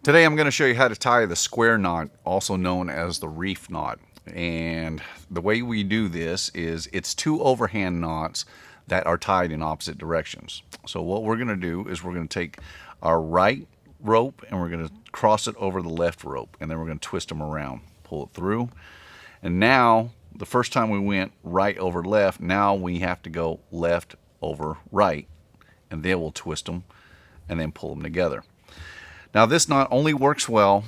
Today I'm going to show you how to tie the square knot, also known as the reef knot. And the way we do this is it's two overhand knots that are tied in opposite directions. So what we're going to do is we're going to take our right rope and we're going to cross it over the left rope, and then we're going to twist them around, pull it through. And now the first time we went right over left, now we have to go left over right, and then we'll twist them and then pull them together. Now this knot only works well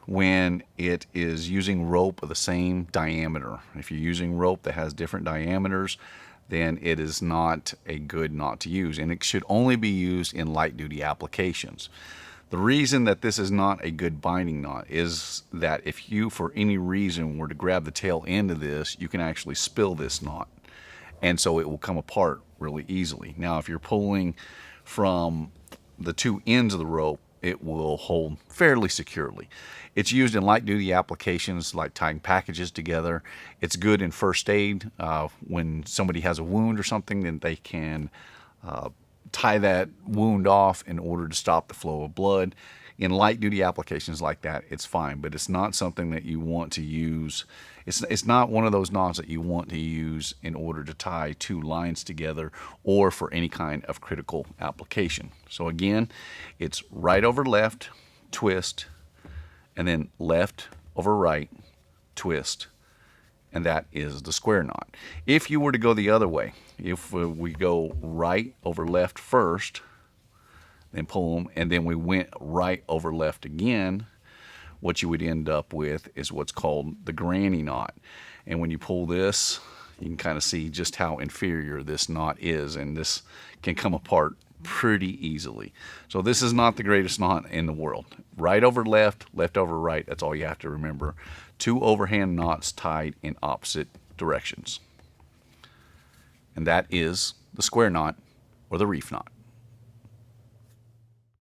when it is using rope of the same diameter. If you're using rope that has different diameters, then it is not a good knot to use, and it should only be used in light duty applications. The reason that this is not a good binding knot is that if you for any reason were to grab the tail end of this, you can actually spill this knot, and so it will come apart really easily. Now if you're pulling from the two ends of the rope, it will hold fairly securely. It's used in light duty applications like tying packages together. It's good in first aid when somebody has a wound or something, then they can tie that wound off in order to stop the flow of blood. In light duty applications like that, it's fine, but it's not something that you want to use. It's not one of those knots that you want to use in order to tie two lines together or for any kind of critical application. So again, it's right over left, twist, and then left over right, twist, and that is the square knot. If you were to go the other way, if we go right over left first, then pull them, and then we went right over left again, what you would end up with is what's called the granny knot. And when you pull this, you can kind of see just how inferior this knot is, and this can come apart pretty easily. So this is not the greatest knot in the world. Right over left, left over right, that's all you have to remember. Two overhand knots tied in opposite directions. And that is the square knot or the reef knot.